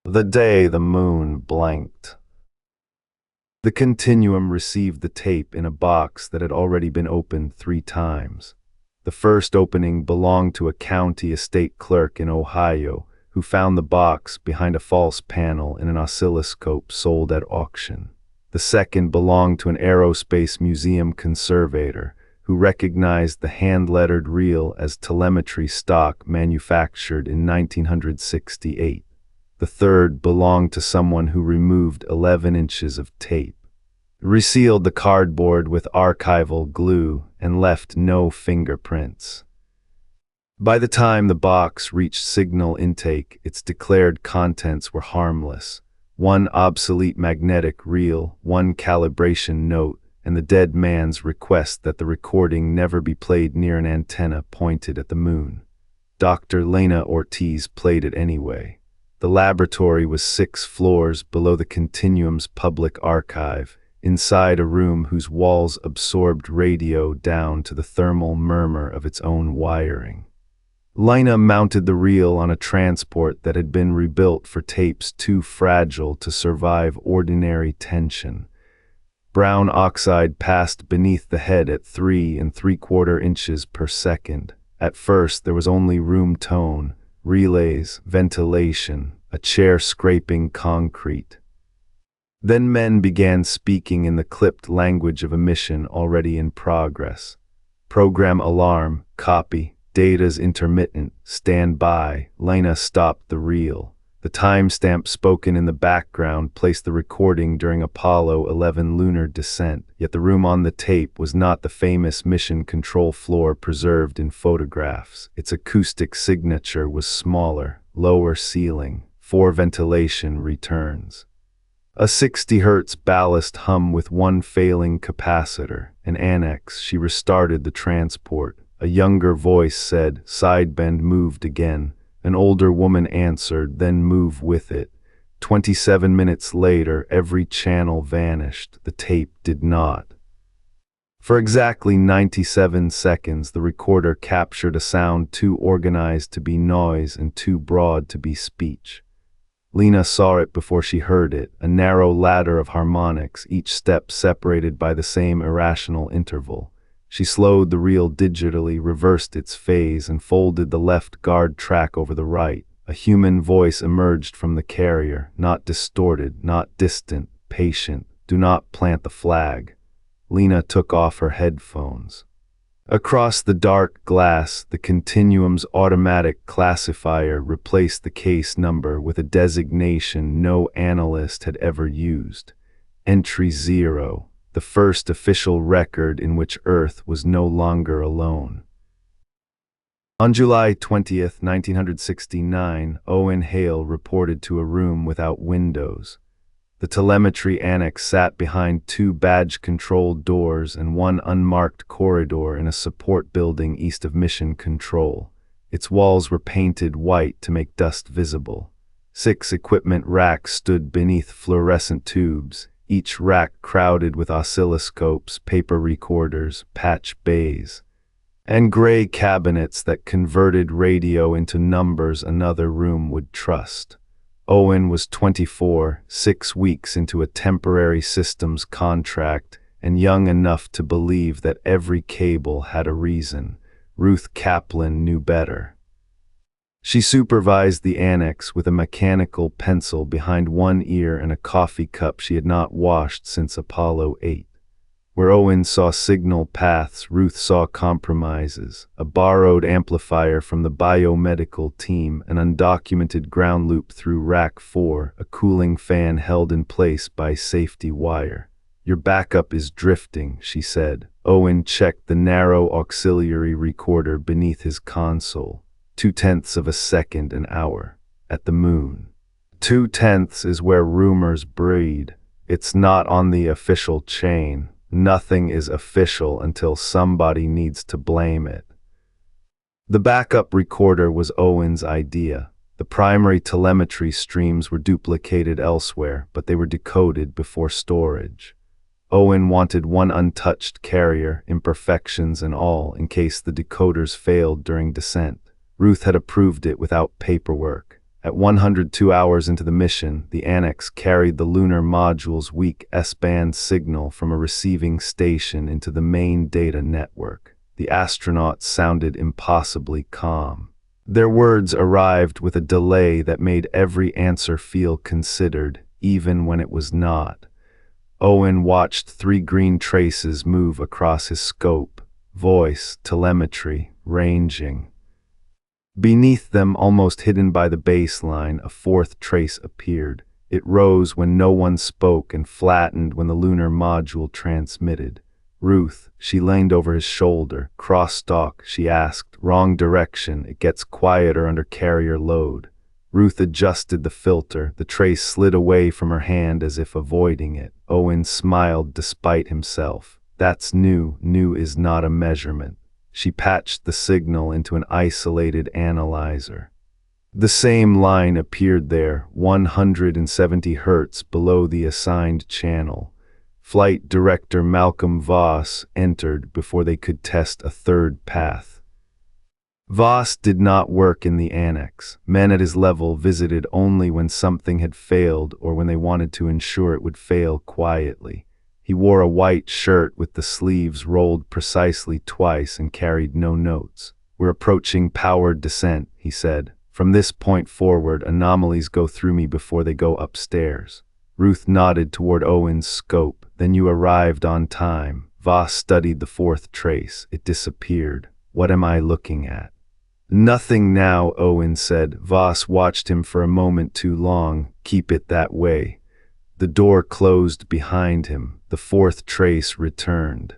The day the moon blanked. The Continuum received the tape in a box that had already been opened 3 times. The first opening belonged to a county estate clerk in Ohio who found the box behind a false panel in an oscilloscope sold at auction. The second belonged to an aerospace museum conservator who recognized the hand-lettered reel as telemetry stock manufactured in 1968. The third belonged to someone who removed 11 inches of tape, resealed the cardboard with archival glue, and left no fingerprints. By the time the box reached signal intake, its declared contents were harmless: 1 obsolete magnetic reel, 1 calibration note, and the dead man's request that the recording never be played near an antenna pointed at the moon. Dr. Lena Ortiz played it anyway. The laboratory was 6 floors below the Continuum's public archive, inside a room whose walls absorbed radio down to the thermal murmur of its own wiring. Lena mounted the reel on a transport that had been rebuilt for tapes too fragile to survive ordinary tension. Brown oxide passed beneath the head at 3 3/4 inches per second. At first there was only room tone, relays, ventilation, a chair scraping concrete. Then men began speaking in the clipped language of a mission already in progress. Program alarm, copy, data's intermittent, stand by. Lena stopped the reel. The timestamp spoken in the background placed the recording during Apollo 11 lunar descent, yet the room on the tape was not the famous mission control floor preserved in photographs. Its acoustic signature was smaller, lower ceiling, 4 ventilation returns. A 60 Hz ballast hum with 1 failing capacitor. An annex, she restarted the transport. A younger voice said, "Sidebend moved again." An older woman answered, "Then move with it." 27 minutes later, every channel vanished. The tape did not. For exactly 97 seconds, the recorder captured a sound too organized to be noise and too broad to be speech. Lena saw it before she heard it, a narrow ladder of harmonics, each step separated by the same irrational interval. She slowed the reel digitally, reversed its phase, and folded the left guard track over the right. A human voice emerged from the carrier, not distorted, not distant, patient. "Do not plant the flag." Lena took off her headphones. Across the dark glass, the Continuum's automatic classifier replaced the case number with a designation no analyst had ever used: Entry 0. The first official record in which Earth was no longer alone. On July 20th, 1969, Owen Hale reported to a room without windows. The telemetry annex sat behind 2 badge-controlled doors and 1 unmarked corridor in a support building east of Mission Control. Its walls were painted white to make dust visible. 6 equipment racks stood beneath fluorescent tubes, each rack crowded with oscilloscopes, paper recorders, patch bays, and gray cabinets that converted radio into numbers another room would trust. Owen was 24, 6 weeks into a temporary systems contract, and young enough to believe that every cable had a reason. Ruth Kaplan knew better. She supervised the annex with a mechanical pencil behind one ear and a coffee cup she had not washed since Apollo 8. Where Owen saw signal paths, Ruth saw compromises: a borrowed amplifier from the biomedical team, an undocumented ground loop through Rack 4, a cooling fan held in place by safety wire. "Your backup is drifting," she said. Owen checked the narrow auxiliary recorder beneath his console. 0.2 of a second an hour. At the moon. 0.2 is where rumors breed. It's not on the official chain. Nothing is official until somebody needs to blame it. The backup recorder was Owen's idea. The primary telemetry streams were duplicated elsewhere, but they were decoded before storage. Owen wanted 1 untouched carrier, imperfections and all, in case the decoders failed during descent. Ruth had approved it without paperwork. At 102 hours into the mission, the Annex carried the lunar module's weak S-band signal from a receiving station into the main data network. The astronauts sounded impossibly calm. Their words arrived with a delay that made every answer feel considered, even when it was not. Owen watched 3 green traces move across his scope, voice, telemetry, ranging. Beneath them, almost hidden by the baseline, a 4th trace appeared. It rose when no one spoke and flattened when the lunar module transmitted. "Ruth," she leaned over his shoulder. "Crosstalk," she asked. "Wrong direction. It gets quieter under carrier load." Ruth adjusted the filter. The trace slid away from her hand as if avoiding it. Owen smiled despite himself. "That's new. New is not a measurement." She patched the signal into an isolated analyzer. The same line appeared there, 170 Hz below the assigned channel. Flight Director Malcolm Voss entered before they could test a 3rd path. Voss did not work in the Annex. Men at his level visited only when something had failed or when they wanted to ensure it would fail quietly. He wore a white shirt with the sleeves rolled precisely twice and carried no notes. "We're approaching powered descent," he said. "From this point forward, anomalies go through me before they go upstairs." Ruth nodded toward Owen's scope. "Then you arrived on time." Voss studied the 4th trace. It disappeared. "What am I looking at?" "Nothing now," Owen said. Voss watched him for a moment too long. "Keep it that way." The door closed behind him. The 4th trace returned.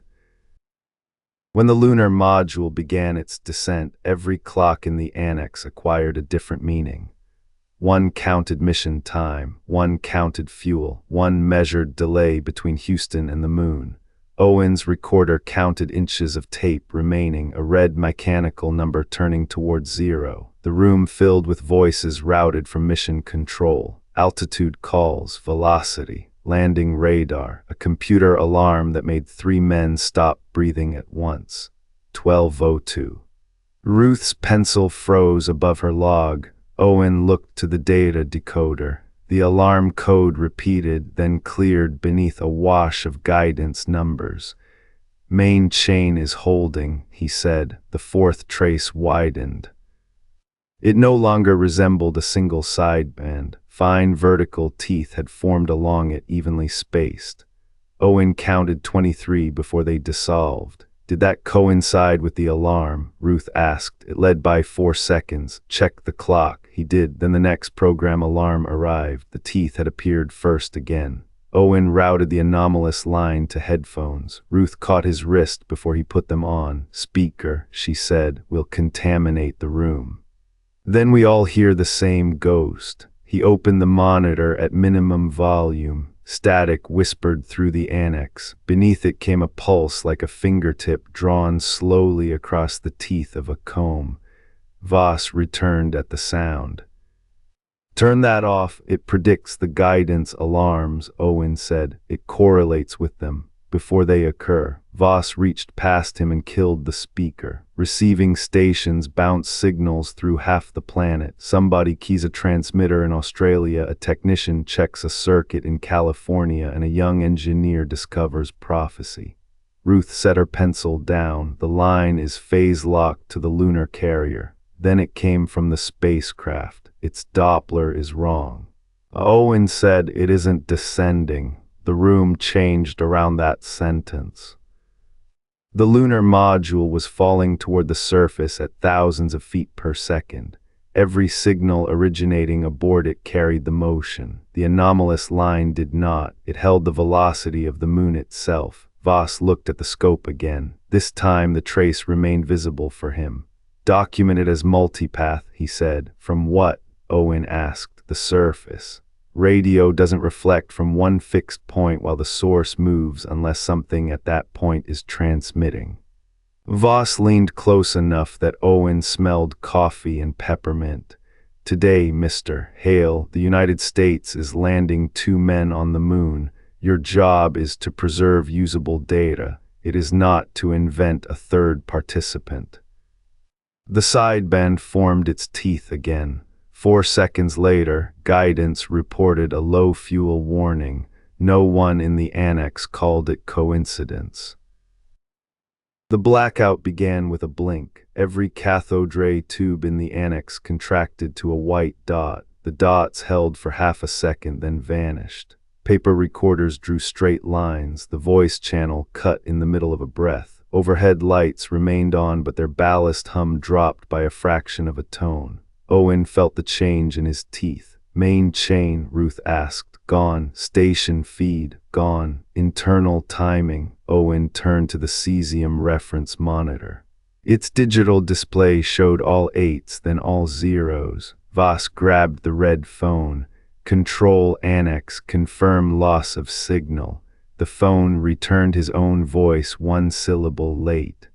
When the lunar module began its descent, every clock in the Annex acquired a different meaning. One counted mission time, one counted fuel, one measured delay between Houston and the moon. Owen's recorder counted inches of tape remaining, a red mechanical number turning towards 0. The room filled with voices routed from mission control. Altitude calls, velocity, landing radar, a computer alarm that made 3 men stop breathing at once. 12:02. Ruth's pencil froze above her log. Owen looked to the data decoder. The alarm code repeated, then cleared beneath a wash of guidance numbers. "Main chain is holding," he said. The 4th trace widened. It no longer resembled a single sideband. Fine vertical teeth had formed along it, evenly spaced. Owen counted 23 before they dissolved. "Did that coincide with the alarm?" Ruth asked. "It led by 4 seconds. Check the clock." He did. Then the next program alarm arrived. The teeth had appeared first again. Owen routed the anomalous line to headphones. Ruth caught his wrist before he put them on. "Speaker," she said, "will contaminate the room." Then we all hear the same ghost. He opened the monitor at minimum volume. Static whispered through the Annex. Beneath it came a pulse like a fingertip drawn slowly across the teeth of a comb. Voss returned at the sound. "Turn that off. It predicts the guidance alarms," Owen said. "It correlates with them before they occur." Voss reached past him and killed the speaker. Receiving stations bounce signals through half the planet. Somebody keys a transmitter in Australia, a technician checks a circuit in California, and a young engineer discovers prophecy. Ruth set her pencil down. "The line is phase-locked to the lunar carrier. Then it came from the spacecraft. Its Doppler is wrong." Owen said, "It isn't descending." The room changed around that sentence. The lunar module was falling toward the surface at thousands of feet per second. Every signal originating aboard it carried the motion. The anomalous line did not. It held the velocity of the moon itself. Voss looked at the scope again. This time the trace remained visible for him. "Documented as multipath," he said. "From what?" Owen asked. "The surface. Radio doesn't reflect from one fixed point while the source moves unless something at that point is transmitting." Voss leaned close enough that Owen smelled coffee and peppermint. "Today, Mr. Hale, the United States is landing 2 men on the moon. Your job is to preserve usable data. It is not to invent a 3rd participant." The sideband formed its teeth again. 4 seconds later, guidance reported a low fuel warning. No one in the annex called it coincidence. The blackout began with a blink. Every cathode ray tube in the annex contracted to a white dot. The dots held for half a second, then vanished. Paper recorders drew straight lines, the voice channel cut in the middle of a breath. Overhead lights remained on, but their ballast hum dropped by a fraction of a tone. Owen felt the change in his teeth. Main chain, Ruth asked. Gone. Station feed. Gone. Internal timing. Owen turned to the cesium reference monitor. Its digital display showed all 8s, then all 0s. Voss grabbed the red phone. Control Annex, confirm loss of signal. The phone returned his own voice, one syllable late.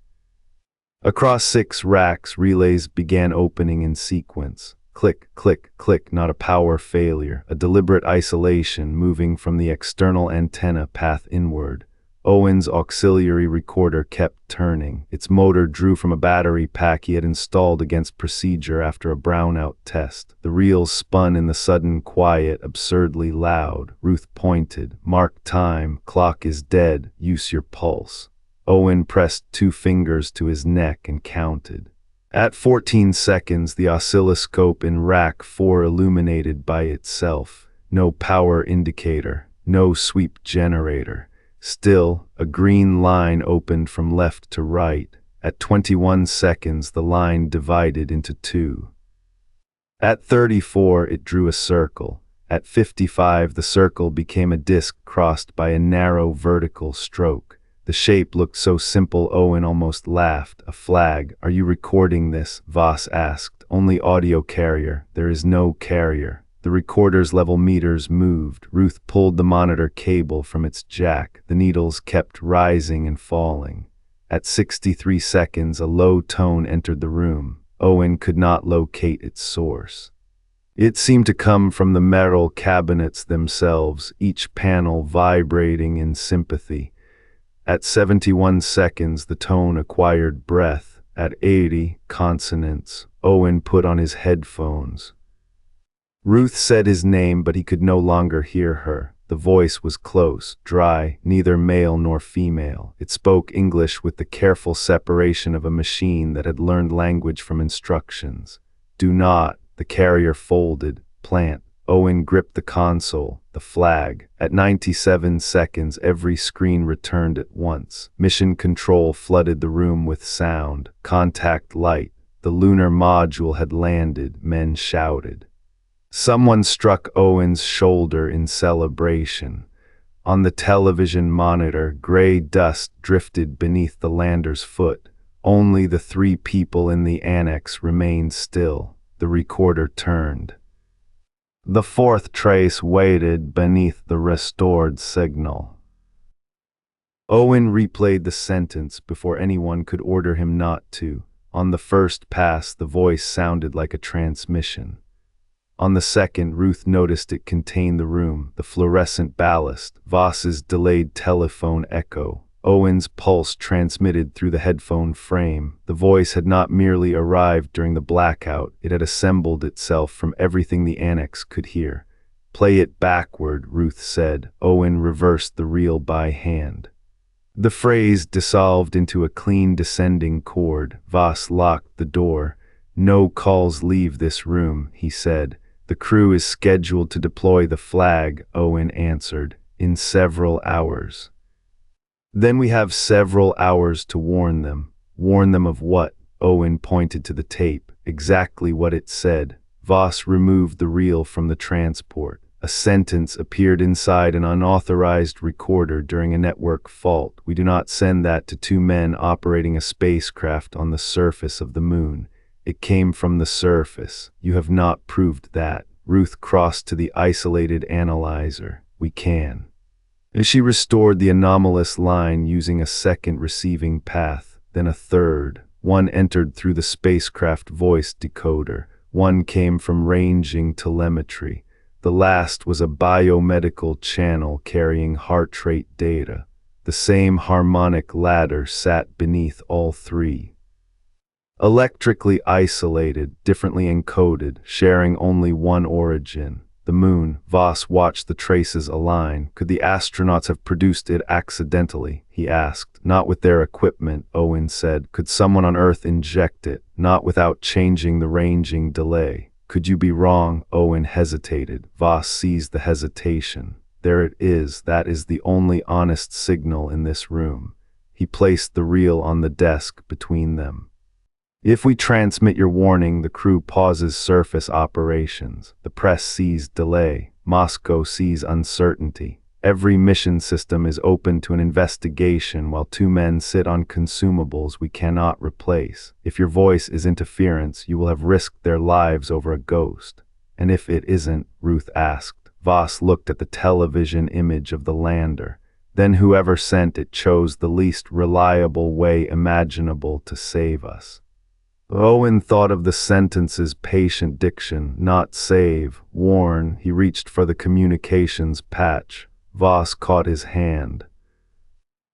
Across 6 racks, relays began opening in sequence. Click, click, click, not a power failure, a deliberate isolation moving from the external antenna path inward. Owen's auxiliary recorder kept turning. Its motor drew from a battery pack he had installed against procedure after a brownout test. The reels spun in the sudden quiet, absurdly loud. Ruth pointed. Mark time. Clock is dead. Use your pulse. Owen pressed 2 fingers to his neck and counted. At 14 seconds, the oscilloscope in rack 4 illuminated by itself. No power indicator, no sweep generator. Still, a green line opened from left to right. At 21 seconds, the line divided into 2. At 34, it drew a circle. At 55, the circle became a disc crossed by a narrow vertical stroke. The shape looked so simple Owen almost laughed. A flag. Are you recording this? Voss asked. Only audio carrier. There is no carrier. The recorder's level meters moved. Ruth pulled the monitor cable from its jack. The needles kept rising and falling. At 63 seconds, a low tone entered the room. Owen could not locate its source. It seemed to come from the metal cabinets themselves, each panel vibrating in sympathy. At 71 seconds, the tone acquired breath. At 80, consonants. Owen put on his headphones. Ruth said his name, but he could no longer hear her. The voice was close, dry, neither male nor female. It spoke English with the careful separation of a machine that had learned language from instructions. Do not. The carrier folded. Plant. Owen gripped the console, the flag. At 97 seconds, every screen returned at once. Mission control flooded the room with sound. Contact light. The lunar module had landed, men shouted. Someone struck Owen's shoulder in celebration. On the television monitor, gray dust drifted beneath the lander's foot. Only the 3 people in the annex remained still. The recorder turned. The 4th trace waited beneath the restored signal. Owen replayed the sentence before anyone could order him not to. On the first pass, the voice sounded like a transmission. On the second, Ruth noticed it contained the room, the fluorescent ballast, Voss's delayed telephone echo. Owen's pulse transmitted through the headphone frame. The voice had not merely arrived during the blackout, it had assembled itself from everything the annex could hear. Play it backward, Ruth said. Owen reversed the reel by hand. The phrase dissolved into a clean descending chord. Voss locked the door. No calls leave this room, he said. The crew is scheduled to deploy the flag, Owen answered, in several hours. Then we have several hours to warn them. Warn them of what? Owen pointed to the tape. Exactly what it said. Voss removed the reel from the transport. A sentence appeared inside an unauthorized recorder during a network fault. We do not send that to 2 men operating a spacecraft on the surface of the moon. It came from the surface. You have not proved that. Ruth crossed to the isolated analyzer. We can. She restored the anomalous line using a second receiving path, then a third. One entered through the spacecraft voice decoder. One came from ranging telemetry. The last was a biomedical channel carrying heart rate data. The same harmonic ladder sat beneath all 3. Electrically isolated, differently encoded, sharing only one origin. The moon. Voss watched the traces align. Could the astronauts have produced it accidentally? He asked. Not with their equipment, Owen said. Could someone on Earth inject it? Not without changing the ranging delay. Could you be wrong? Owen hesitated. Voss seized the hesitation. There it is. That is the only honest signal in this room. He placed the reel on the desk between them. If we transmit your warning, the crew pauses surface operations. The press sees delay. Moscow sees uncertainty. Every mission system is open to an investigation while two men sit on consumables we cannot replace. If your voice is interference, you will have risked their lives over a ghost. And if it isn't, Ruth asked. Voss looked at the television image of the lander. Then whoever sent it chose the least reliable way imaginable to save us. Owen thought of the sentence's patient diction, not save, warn. He reached for the communications patch. Voss caught his hand.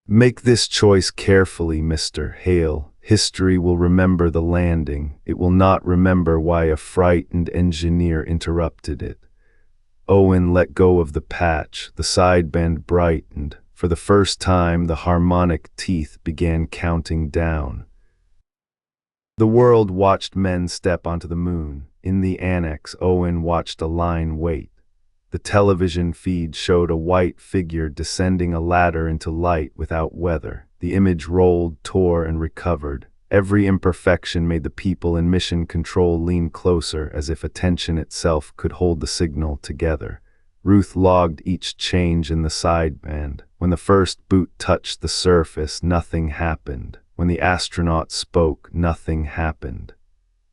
Make this choice carefully, Mr. Hale. History will remember the landing. It will not remember why a frightened engineer interrupted it. Owen let go of the patch. The sideband brightened. For the first time, the harmonic teeth began counting down. The world watched men step onto the moon. In the annex, Owen watched a line wait. The television feed showed a white figure descending a ladder into light without weather. The image rolled, tore, and recovered. Every imperfection made the people in mission control lean closer, as if attention itself could hold the signal together. Ruth logged each change in the sideband. When the first boot touched the surface, nothing happened. When the astronaut spoke, nothing happened.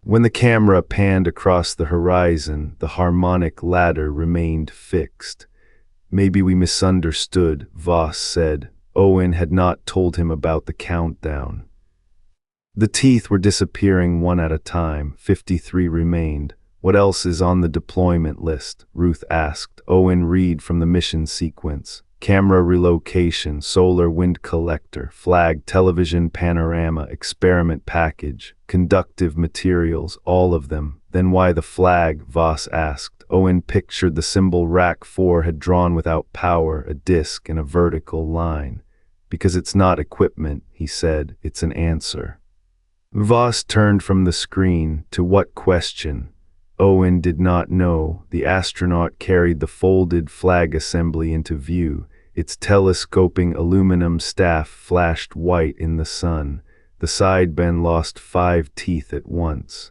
When the camera panned across the horizon, the harmonic ladder remained fixed. Maybe we misunderstood, Voss said. Owen had not told him about the countdown. The teeth were disappearing one at a time. 53 remained. What else is on the deployment list? Ruth asked. Owen read from the mission sequence. Camera relocation, solar wind collector, flag, television panorama, experiment package, conductive materials, all of them. Then why the flag? Voss asked. Owen pictured the symbol Rack 4 had drawn without power, a disc and a vertical line. Because it's not equipment, he said, it's an answer. Voss turned from the screen. To what question? Owen did not know. The astronaut carried the folded flag assembly into view. Its telescoping aluminum staff flashed white in the sun. The sideband lost 5 teeth at once.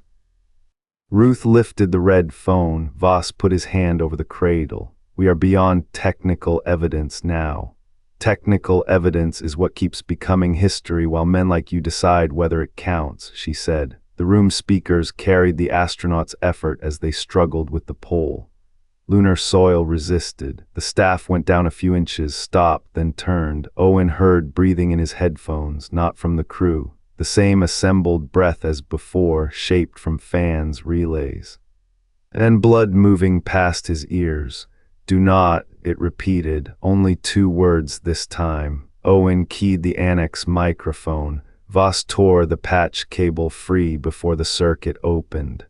Ruth lifted the red phone. Voss put his hand over the cradle. We are beyond technical evidence now. Technical evidence is what keeps becoming history while men like you decide whether it counts, she said. The room speakers carried the astronauts' effort as they struggled with the pole. Lunar soil resisted. The staff went down a few inches, stopped, then turned. Owen heard breathing in his headphones, not from the crew. The same assembled breath as before, shaped from fans, relays. And blood moving past his ears. Do not, it repeated, only 2 words this time. Owen keyed the annex microphone. Voss tore the patch cable free before the circuit opened.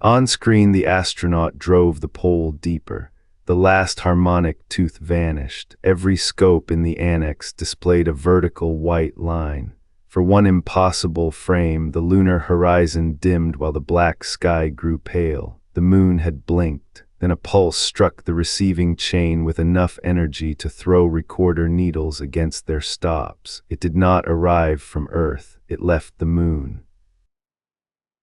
On screen, the astronaut drove the pole deeper. The last harmonic tooth vanished. Every scope in the annex displayed a vertical white line. For one impossible frame, the lunar horizon dimmed while the black sky grew pale. The moon had blinked. Then a pulse struck the receiving chain with enough energy to throw recorder needles against their stops. It did not arrive from Earth. It left the moon.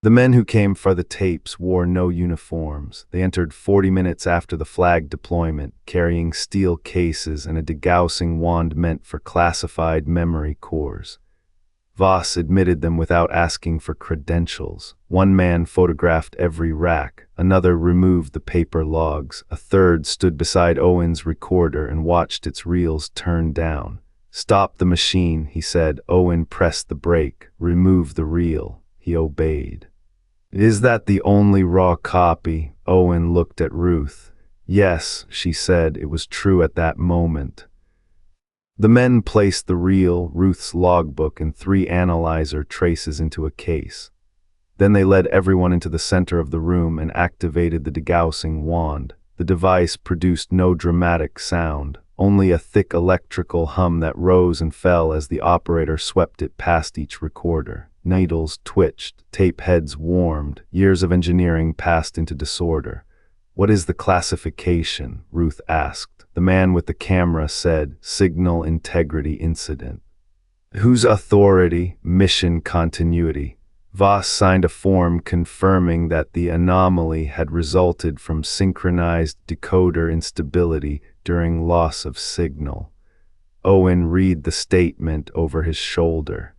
The men who came for the tapes wore no uniforms. They entered 40 minutes after the flag deployment, carrying steel cases and a degaussing wand meant for classified memory cores. Voss admitted them without asking for credentials. One man photographed every rack. Another removed the paper logs. A third stood beside Owen's recorder and watched its reels turn down. Stop the machine, he said. Owen pressed the brake. Remove the reel. He obeyed. Is that the only raw copy? Owen looked at Ruth. Yes, she said. It was true at that moment. The men placed the reel, Ruth's logbook, and 3 analyzer traces into a case. Then they led everyone into the center of the room and activated the degaussing wand. The device produced no dramatic sound, only a thick electrical hum that rose and fell as the operator swept it past each recorder. Needles twitched, tape heads warmed, years of engineering passed into disorder. "What is the classification?" Ruth asked. The man with the camera said, "Signal integrity incident." "Whose authority?" "Mission continuity." Voss signed a form confirming that the anomaly had resulted from synchronized decoder instability during loss of signal. Owen read the statement over his shoulder.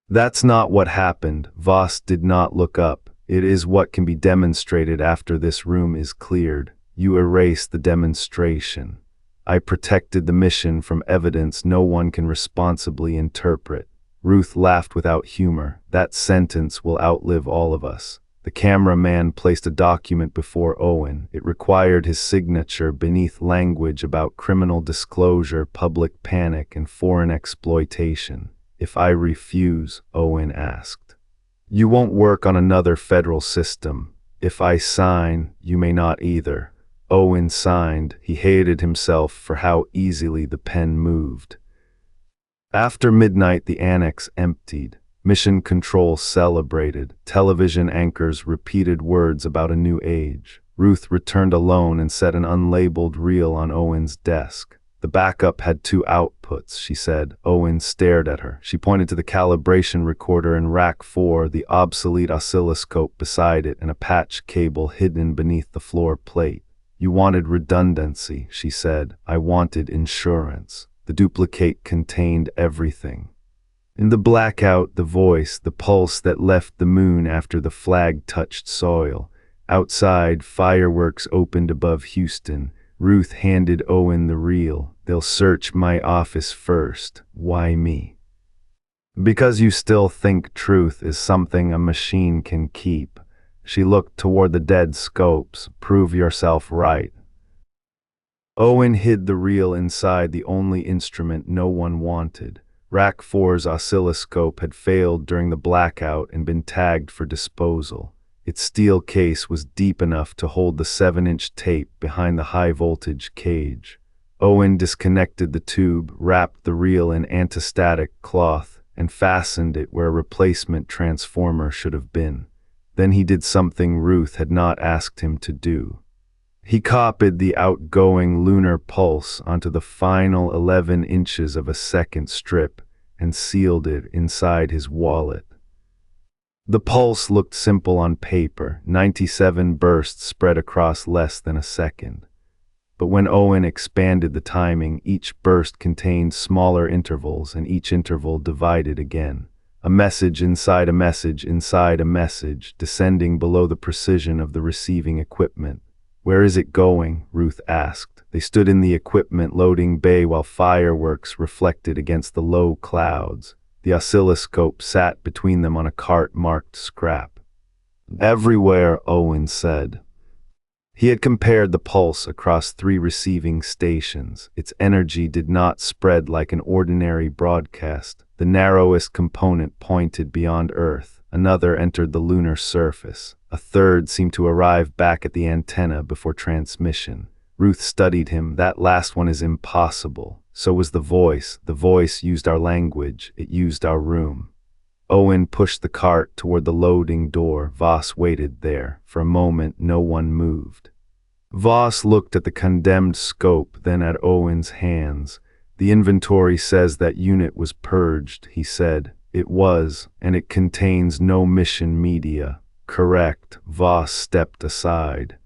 "That's not what happened." Voss did not look up. "It is what can be demonstrated after this room is cleared. You erase the demonstration. I protected the mission from evidence no one can responsibly interpret." Ruth laughed without humor. "That sentence will outlive all of us." The cameraman placed a document before Owen. It required his signature beneath language about criminal disclosure, public panic, and foreign exploitation. "If I refuse?" Owen asked. "You won't work on another federal system. If I sign, you may not either." Owen signed. He hated himself for how easily the pen moved. After midnight, the annex emptied. Mission Control celebrated. Television anchors repeated words about a new age. Ruth returned alone and set an unlabeled reel on Owen's desk. "The backup had 2 outputs," she said. Owen stared at her. She pointed to the calibration recorder in rack 4, the obsolete oscilloscope beside it, and a patch cable hidden beneath the floor plate. "You wanted redundancy," she said. "I wanted insurance." The duplicate contained everything. In the blackout, the voice, the pulse that left the moon after the flag touched soil. Outside, fireworks opened above Houston. Ruth handed Owen the reel. "They'll search my office first." "Why me?" "Because you still think truth is something a machine can keep." She looked toward the dead scopes. "Prove yourself right." Owen hid the reel inside the only instrument no one wanted. Rack 4's oscilloscope had failed during the blackout and been tagged for disposal. Its steel case was deep enough to hold the 7-inch tape behind the high-voltage cage. Owen disconnected the tube, wrapped the reel in antistatic cloth, and fastened it where a replacement transformer should have been. Then he did something Ruth had not asked him to do. He copied the outgoing lunar pulse onto the final 11 inches of a second strip and sealed it inside his wallet. The pulse looked simple on paper, 97 bursts spread across less than a second. But when Owen expanded the timing, each burst contained smaller intervals, and each interval divided again. A message inside a message inside a message, descending below the precision of the receiving equipment. "Where is it going?" Ruth asked. They stood in the equipment loading bay while fireworks reflected against the low clouds. The oscilloscope sat between them on a cart marked scrap. "Everywhere," Owen said. He had compared the pulse across 3 receiving stations. Its energy did not spread like an ordinary broadcast. The narrowest component pointed beyond Earth. Another entered the lunar surface. A third seemed to arrive back at the antenna before transmission. Ruth studied him. "That last one is impossible." So was the voice. The voice used our language. It used our room. Owen pushed the cart toward the loading door. Voss waited there. For a moment, no one moved. Voss looked at the condemned scope, then at Owen's hands. "The inventory says that unit was purged," he said. "It was, and it contains no mission media." "Correct." Voss stepped aside.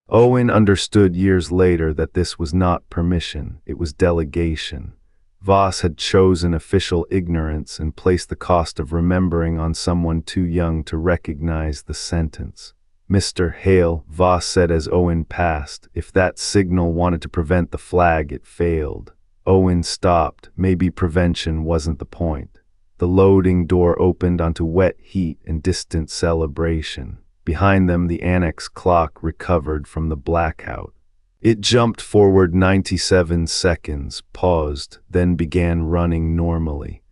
Owen understood years later that this was not permission, it was delegation. Voss had chosen official ignorance and placed the cost of remembering on someone too young to recognize the sentence. "Mr. Hale," Voss said as Owen passed, "if that signal wanted to prevent the flag, it failed." Owen stopped. Maybe prevention wasn't the point. The loading door opened onto wet heat and distant celebration. Behind them, the annex clock recovered from the blackout. It jumped forward 97 seconds, paused, then began running normally.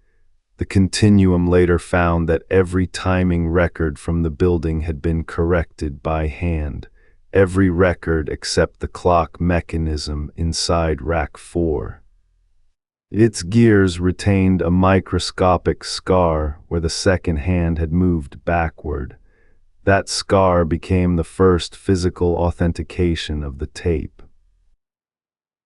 The Continuum later found that every timing record from the building had been corrected by hand, every record except the clock mechanism inside Rack 4. Its gears retained a microscopic scar where the second hand had moved backward. That scar became the first physical authentication of the tape.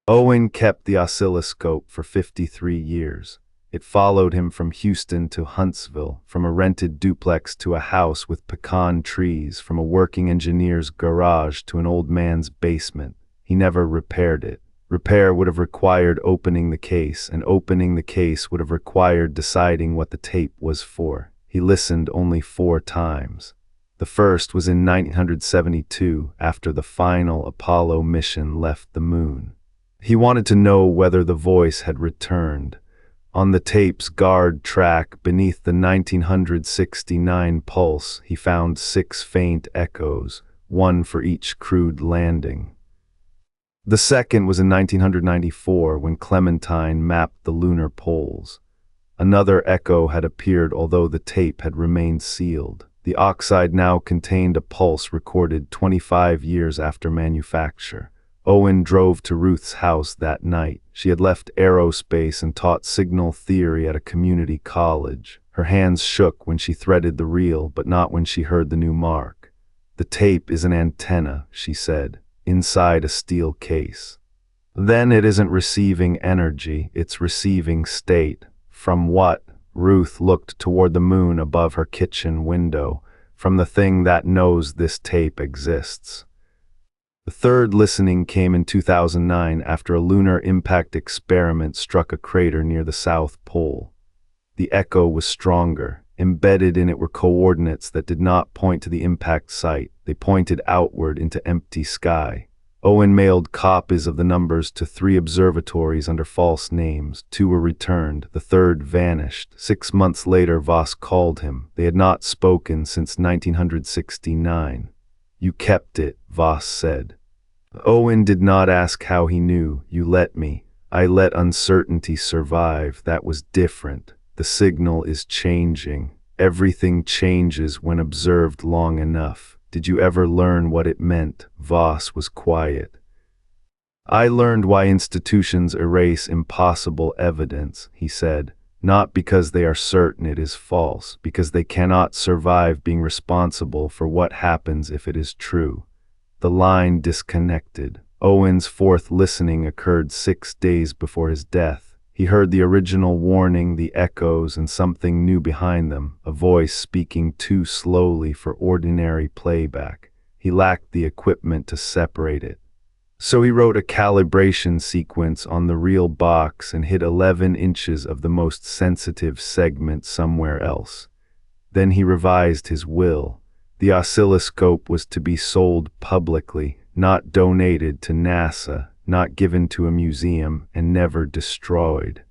Owen kept the oscilloscope for 53 years. It followed him from Houston to Huntsville, from a rented duplex to a house with pecan trees, from a working engineer's garage to an old man's basement. He never repaired it. Repair would have required opening the case, and opening the case would have required deciding what the tape was for. He listened only 4 times. The first was in 1972, after the final Apollo mission left the moon. He wanted to know whether the voice had returned. On the tape's guard track beneath the 1969 pulse, he found 6 faint echoes, 1 for each crewed landing. The second was in 1994 when Clementine mapped the lunar poles. Another echo had appeared although the tape had remained sealed. The oxide now contained a pulse recorded 25 years after manufacture. Owen drove to Ruth's house that night. She had left aerospace and taught signal theory at a community college. Her hands shook when she threaded the reel, but not when she heard the new mark. "The tape is an antenna," she said, "inside a steel case. Then it isn't receiving energy, it's receiving state." From what? Ruth looked toward the moon above her kitchen window. From the thing that knows this tape exists. The third listening came in 2009 after a lunar impact experiment struck a crater near the South Pole. The echo was stronger. Embedded in it were coordinates that did not point to the impact site. They pointed outward into empty sky. Owen mailed copies of the numbers to 3 observatories under false names. 2 were returned. The third vanished. 6 months later, Voss called him. They had not spoken since 1969. "You kept it," Voss said. Owen did not ask how he knew. "You let me. I let uncertainty survive. That was different. The signal is changing. Everything changes when observed long enough. Did you ever learn what it meant?" Voss was quiet. "I learned why institutions erase impossible evidence," he said. "Not because they are certain it is false, because they cannot survive being responsible for what happens if it is true." The line disconnected. Owen's 4th listening occurred 6 days before his death. He heard the original warning, the echoes, and something new behind them, a voice speaking too slowly for ordinary playback. He lacked the equipment to separate it. So he wrote a calibration sequence on the real box and hid 11 inches of the most sensitive segment somewhere else. Then he revised his will. The oscilloscope was to be sold publicly, not donated to NASA, not given to a museum, and never destroyed.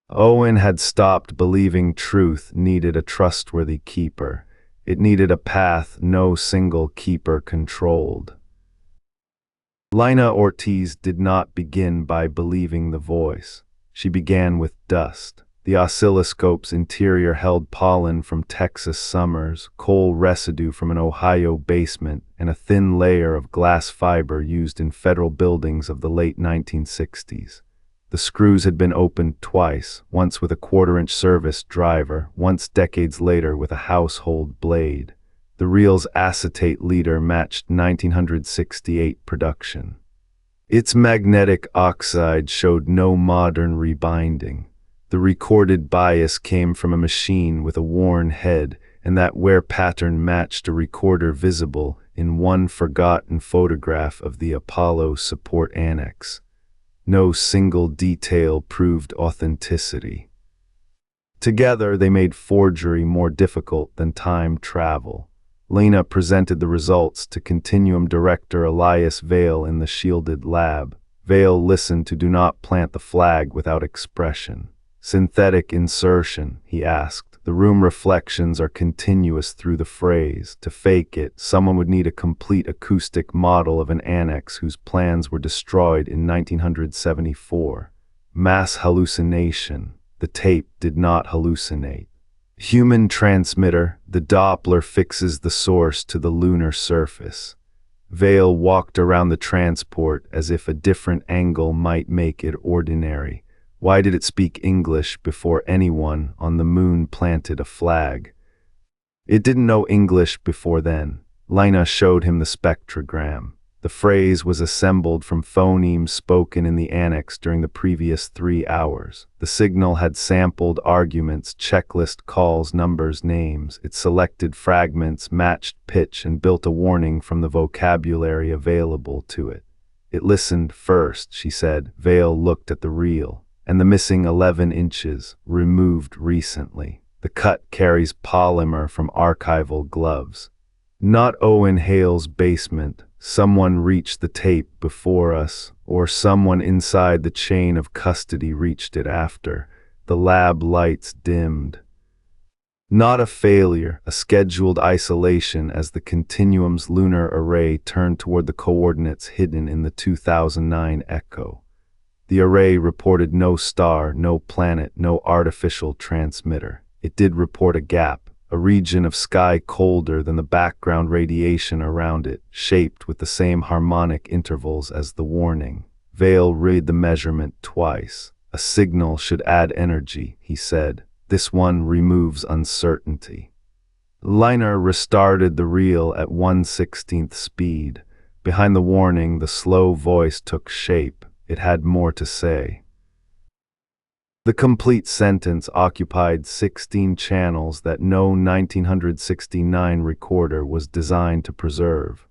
Owen had stopped believing truth needed a trustworthy keeper. It needed a path no single keeper controlled. Lina Ortiz did not begin by believing the voice. She began with dust. The oscilloscope's interior held pollen from Texas summers, coal residue from an Ohio basement, and a thin layer of glass fiber used in federal buildings of the late 1960s. The screws had been opened twice, once with a 1/4-inch service driver, once decades later with a household blade. The reel's acetate leader matched 1968 production. Its magnetic oxide showed no modern rebinding. The recorded bias came from a machine with a worn head, and that wear pattern matched a recorder visible in one forgotten photograph of the Apollo support annex. No single detail proved authenticity. Together, they made forgery more difficult than time travel. Lena presented the results to Continuum director Elias Vale in the shielded lab. Vale listened to "Do not plant the flag without expression." "Synthetic insertion," he asked. The room reflections are continuous through the phrase. To fake it, someone would need a complete acoustic model of an annex whose plans were destroyed in 1974. Mass hallucination. The tape did not hallucinate. Human transmitter. The Doppler fixes the source to the lunar surface. Vale walked around the transport as if a different angle might make it ordinary. Why did it speak English before anyone on the moon planted a flag? It didn't know English before then. Lina showed him the spectrogram. The phrase was assembled from phonemes spoken in the annex during the previous 3 hours. The signal had sampled arguments, checklist calls, numbers, names. It selected fragments, matched pitch, and built a warning from the vocabulary available to it. It listened first, she said. Vale looked at the reel. And the missing 11 inches, removed recently. The cut carries polymer from archival gloves. Not Owen Hale's basement. Someone reached the tape before us, or someone inside the chain of custody reached it after. The lab lights dimmed. Not a failure, a scheduled isolation as the Continuum's lunar array turned toward the coordinates hidden in the 2009 echo. The array reported no star, no planet, no artificial transmitter. It did report a gap, a region of sky colder than the background radiation around it, shaped with the same harmonic intervals as the warning. Vale read the measurement twice. A signal should add energy, he said. This one removes uncertainty. Liner restarted the reel at 1/16th speed. Behind the warning, the slow voice took shape. It had more to say. The complete sentence occupied 16 channels that no 1969 recorder was designed to preserve.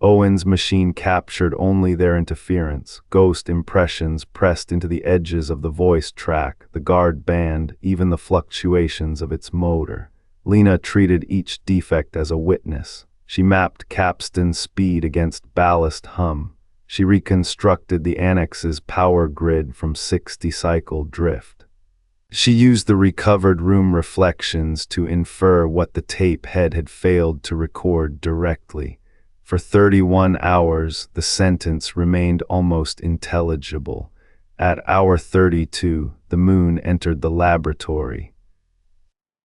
Owen's machine captured only their interference, ghost impressions pressed into the edges of the voice track, the guard band, even the fluctuations of its motor. Lina treated each defect as a witness. She mapped capstan speed against ballast hum. She reconstructed the annex's power grid from 60-cycle drift. She used the recovered room reflections to infer what the tape head had failed to record directly. For 31 hours, the sentence remained almost intelligible. At hour 32, the moon entered the laboratory.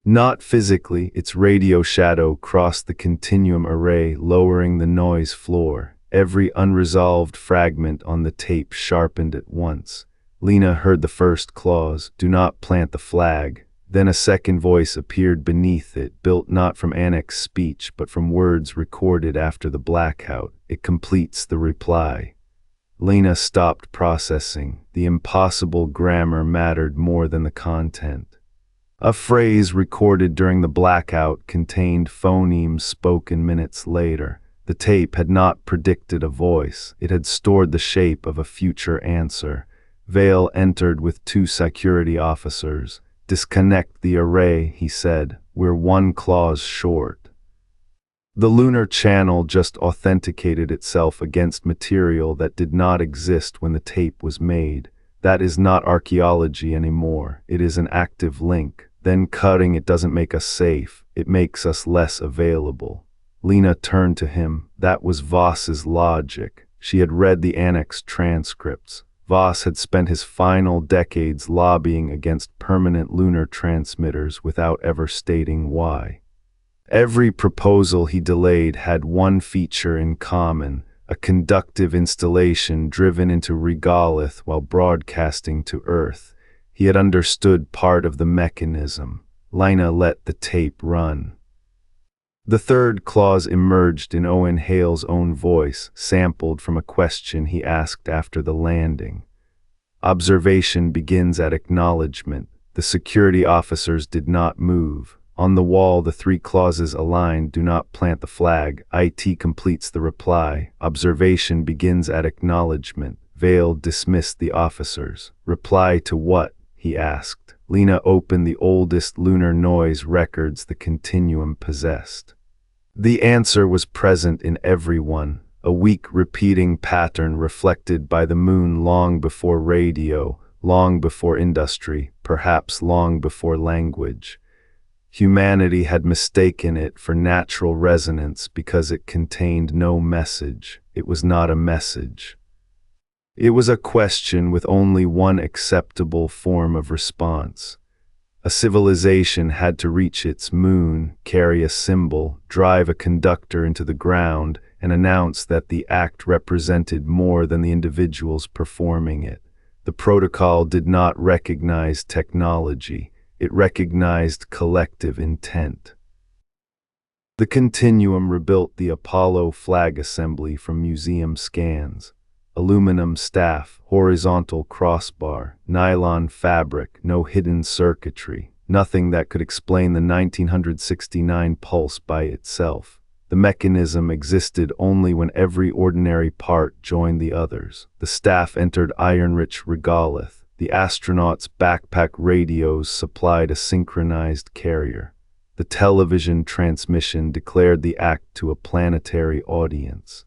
Not physically, its radio shadow crossed the continuum array, lowering the noise floor. Every unresolved fragment on the tape sharpened at once. Lina heard the first clause, "Do not plant the flag." Then a second voice appeared beneath it, built not from annex speech, but from words recorded after the blackout. It completes the reply. Lina stopped processing. The impossible grammar mattered more than the content. A phrase recorded during the blackout contained phonemes spoken minutes later. The tape had not predicted a voice. It had stored the shape of a future answer. Vale entered with 2 security officers. "Disconnect the array," he said. "We're 1 clause short." The lunar channel just authenticated itself against material that did not exist when the tape was made. That is not archaeology anymore. It is an active link. Then cutting it doesn't make us safe. It makes us less available. Lina turned to him. That was Voss's logic. She had read the annex transcripts. Voss had spent his final decades lobbying against permanent lunar transmitters without ever stating why. Every proposal he delayed had one feature in common: a conductive installation driven into regolith while broadcasting to Earth. He had understood part of the mechanism. Lina let the tape run. The third clause emerged in Owen Hale's own voice, sampled from a question he asked after the landing. Observation begins at acknowledgement. The security officers did not move. On the wall, the 3 clauses aligned. "Do not plant the flag." IT completes the reply. Observation begins at acknowledgement. Vale dismissed the officers. "Reply to what?" he asked. Lina opened the oldest lunar noise records the Continuum possessed. The answer was present in everyone, a weak repeating pattern reflected by the moon long before radio, long before industry, perhaps long before language. Humanity had mistaken it for natural resonance because it contained no message. It was not a message. It was a question with only one acceptable form of response. A civilization had to reach its moon, carry a symbol, drive a conductor into the ground, and announce that the act represented more than the individuals performing it. The protocol did not recognize technology. It recognized collective intent. The Continuum rebuilt the Apollo flag assembly from museum scans. Aluminum staff, horizontal crossbar, nylon fabric, no hidden circuitry, nothing that could explain the 1969 pulse by itself. The mechanism existed only when every ordinary part joined the others. The staff entered iron-rich regolith. The astronauts' backpack radios supplied a synchronized carrier. The television transmission declared the act to a planetary audience.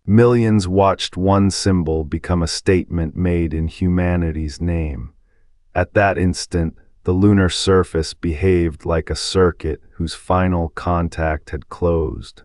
Millions watched one symbol become a statement made in humanity's name. At that instant, the lunar surface behaved like a circuit whose final contact had closed.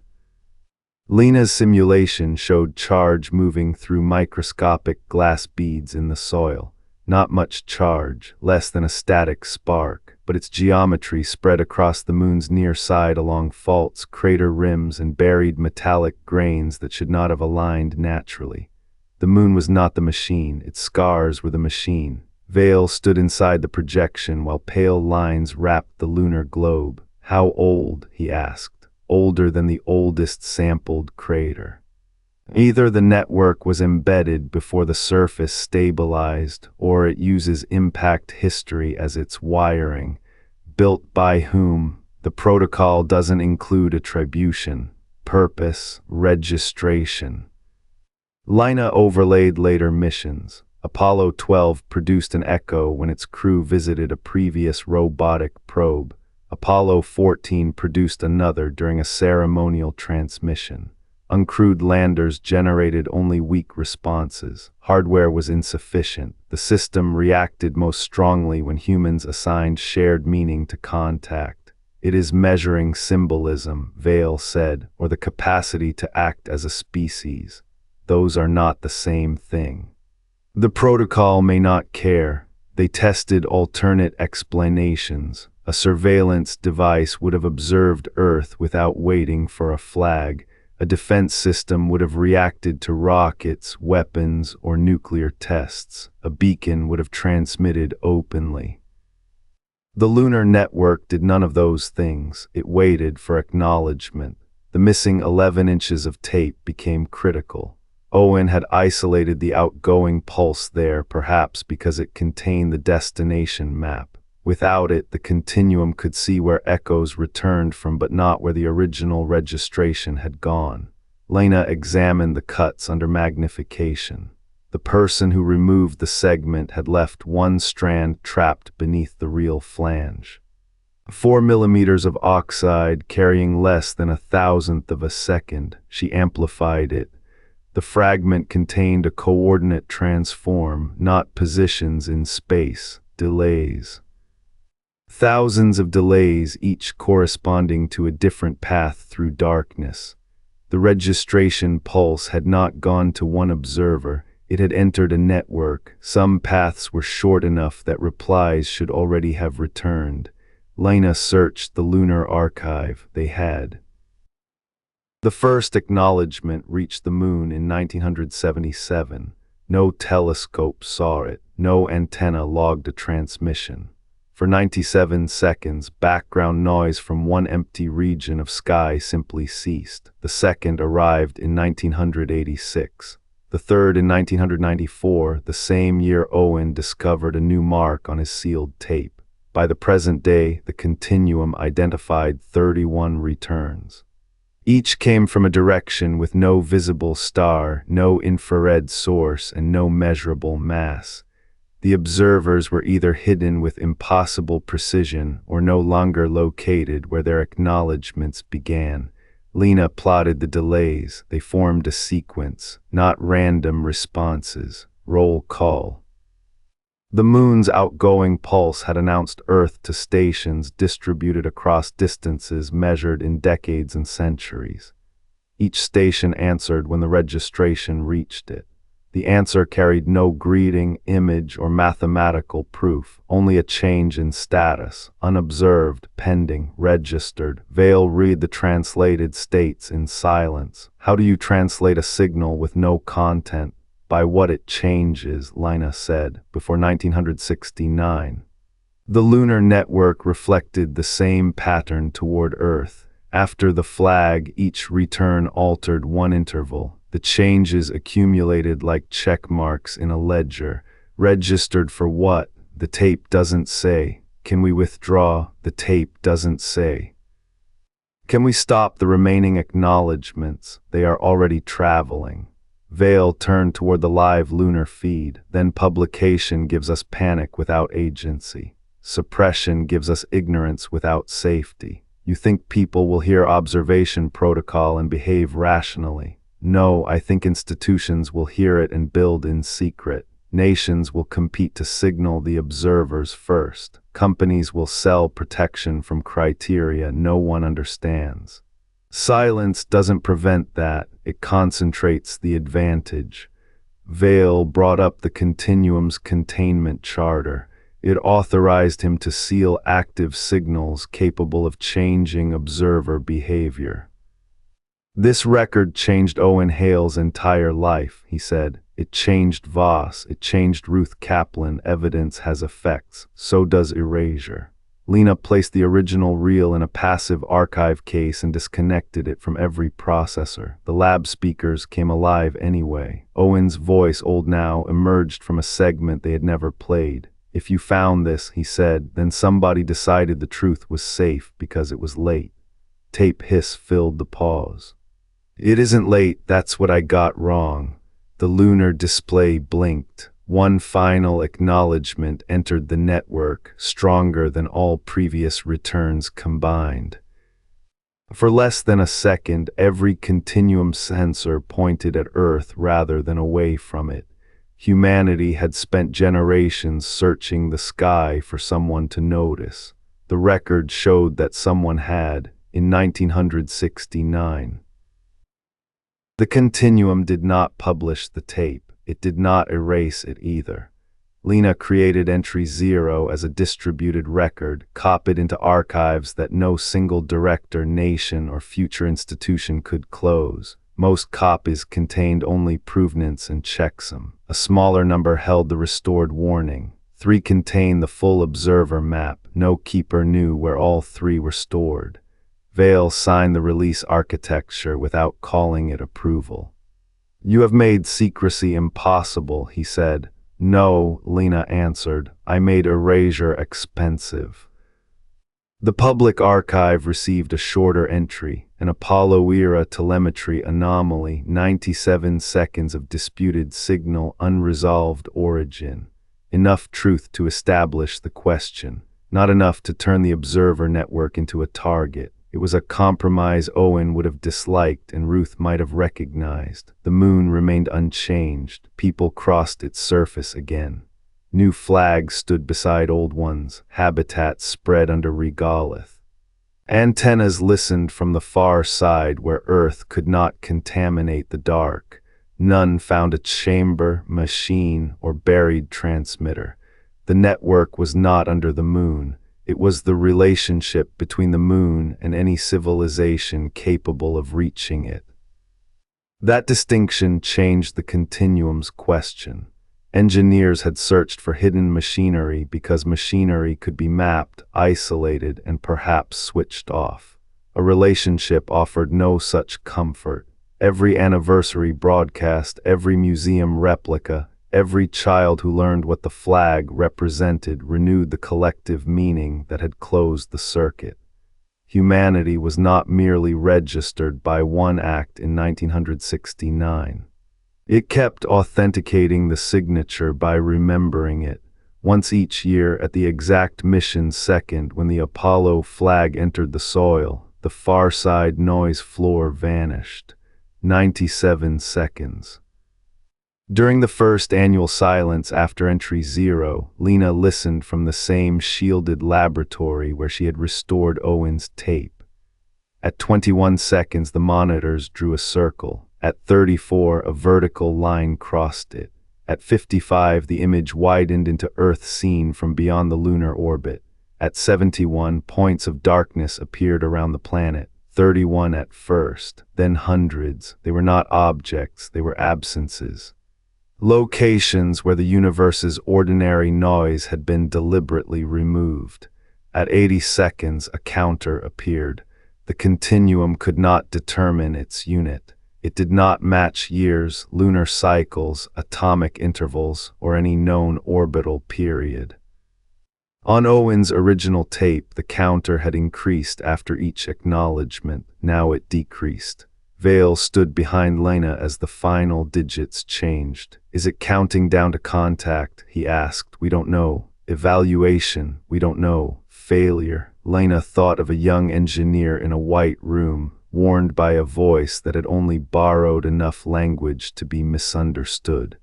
Lena's simulation showed charge moving through microscopic glass beads in the soil. Not much charge, less than a static spark, but its geometry spread across the moon's near side along faults, crater rims, and buried metallic grains that should not have aligned naturally. The moon was not the machine, its scars were the machine. Veil stood inside the projection while pale lines wrapped the lunar globe. How old? He asked. Older than the oldest sampled crater. Either the network was embedded before the surface stabilized, or it uses impact history as its wiring. Built by whom? The protocol doesn't include attribution, purpose, registration. Lina overlaid later missions. Apollo 12 produced an echo when its crew visited a previous robotic probe. Apollo 14 produced another during a ceremonial transmission. Uncrewed landers generated only weak responses. Hardware was insufficient. The system reacted most strongly when humans assigned shared meaning to contact. It is measuring symbolism, Veil said, or the capacity to act as a species. Those are not the same thing. The protocol may not care. They tested alternate explanations. A surveillance device would have observed Earth without waiting for a flag. A defense system would have reacted to rockets, weapons, or nuclear tests. A beacon would have transmitted openly. The lunar network did none of those things. It waited for acknowledgement. The missing 11 inches of tape became critical. Owen had isolated the outgoing pulse there, perhaps because it contained the destination map. Without it, the Continuum could see where echoes returned from but not where the original registration had gone. Lena examined the cuts under magnification. The person who removed the segment had left one strand trapped beneath the real flange. 4 millimeters of oxide carrying less than 1,000th of a second. She amplified it. The fragment contained a coordinate transform, not positions in space, delays. Thousands of delays, each corresponding to a different path through darkness. The registration pulse had not gone to one observer. It had entered a network. Some paths were short enough that replies should already have returned. Lena searched the lunar archive. They had. The first acknowledgement reached the moon in 1977. No telescope saw it. No antenna logged a transmission. For 97 seconds, background noise from one empty region of sky simply ceased. The second arrived in 1986. The third in 1994, the same year Owen discovered a new mark on his sealed tape. By the present day, the Continuum identified 31 returns. Each came from a direction with no visible star, no infrared source, and no measurable mass. The observers were either hidden with impossible precision or no longer located where their acknowledgments began. Lena plotted the delays. They formed a sequence, not random responses. Roll call. The moon's outgoing pulse had announced Earth to stations distributed across distances measured in decades and centuries. Each station answered when the registration reached it. The answer carried no greeting, image, or mathematical proof, only a change in status, unobserved, pending, registered. Vale read the translated states in silence. How do you translate a signal with no content? By what it changes, Lina said, before 1969. The lunar network reflected the same pattern toward Earth. After the flag, each return altered one interval. The changes accumulated like check marks in a ledger. Registered for what? The tape doesn't say. Can we withdraw? The tape doesn't say. Can we stop the remaining acknowledgments? They are already traveling. Vale turned toward the live lunar feed. Then publication gives us panic without agency. Suppression gives us ignorance without safety. You think people will hear observation protocol and behave rationally? No, I think institutions will hear it and build in secret. Nations will compete to signal the observers first. Companies will sell protection from criteria no one understands. Silence doesn't prevent that, it concentrates the advantage. Vale brought up the Continuum's containment charter. It authorized him to seal active signals capable of changing observer behavior. This record changed Owen Hale's entire life, he said. It changed Voss, it changed Ruth Kaplan. Evidence has effects, so does erasure. Lina placed the original reel in a passive archive case and disconnected it from every processor. The lab speakers came alive anyway. Owen's voice, old now, emerged from a segment they had never played. If you found this, he said, then somebody decided the truth was safe because it was late. Tape hiss filled the pause. It isn't late, that's what I got wrong. The lunar display blinked. One final acknowledgement entered the network, stronger than all previous returns combined. For less than a second, every continuum sensor pointed at Earth rather than away from it. Humanity had spent generations searching the sky for someone to notice. The record showed that someone had, in 1969. The Continuum did not publish the tape. It did not erase it either. Lina created entry 0 as a distributed record, copied into archives that no single director, nation, or future institution could close. Most copies contained only provenance and checksum. A smaller number held the restored warning. 3 contained the full observer map. No keeper knew where all 3 were stored. Vale signed the release architecture without calling it approval. You have made secrecy impossible, he said. No, Lina answered. I made erasure expensive. The public archive received a shorter entry, an Apollo-era telemetry anomaly, 97 seconds of disputed signal, unresolved origin. Enough truth to establish the question, not enough to turn the observer network into a target. It was a compromise Owen would have disliked and Ruth might have recognized. The moon remained unchanged. People crossed its surface again. New flags stood beside old ones. Habitats spread under regolith. Antennas listened from the far side where Earth could not contaminate the dark. None found a chamber, machine, or buried transmitter. The network was not under the moon. It was the relationship between the moon and any civilization capable of reaching it. That distinction changed the Continuum's question. Engineers had searched for hidden machinery because machinery could be mapped, isolated, and perhaps switched off. A relationship offered no such comfort. Every anniversary broadcast, every museum replica, every child who learned what the flag represented renewed the collective meaning that had closed the circuit. Humanity was not merely registered by one act in 1969. It kept authenticating the signature by remembering it. Once each year, at the exact mission second when the Apollo flag entered the soil, the far side noise floor vanished. 97 seconds. During the first annual silence after entry 0, Lena listened from the same shielded laboratory where she had restored Owen's tape. At 21 seconds, the monitors drew a circle. At 34, a vertical line crossed it. At 55, the image widened into Earth seen from beyond the lunar orbit. At 71, points of darkness appeared around the planet. 31 at first, then hundreds. They were not objects, they were absences. Locations where the universe's ordinary noise had been deliberately removed. At 80 seconds, a counter appeared. The continuum could not determine its unit. It did not match years, lunar cycles, atomic intervals, or any known orbital period. On Owen's original tape, the counter had increased after each acknowledgement. Now it decreased. Vale stood behind Lena as the final digits changed. "Is it counting down to contact?" he asked. "We don't know." "Evaluation?" "We don't know." "Failure?" Lena thought of a young engineer in a white room, warned by a voice that had only borrowed enough language to be misunderstood.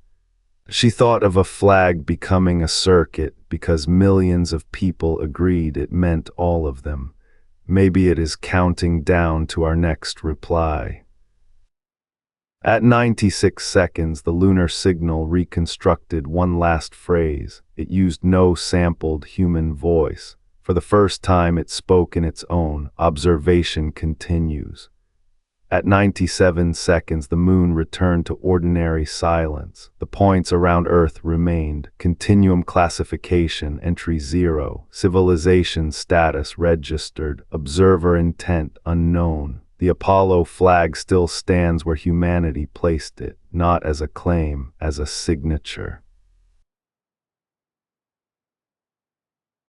She thought of a flag becoming a circuit because millions of people agreed it meant all of them. Maybe it is counting down to our next reply. At 96 seconds, the lunar signal reconstructed one last phrase. It used no sampled human voice. For the first time, it spoke in its own. "Observation continues." At 97 seconds, the moon returned to ordinary silence. The points around Earth remained. Continuum classification, entry 0. Civilization status registered. Observer intent unknown. The Apollo flag still stands where humanity placed it, not as a claim, as a signature.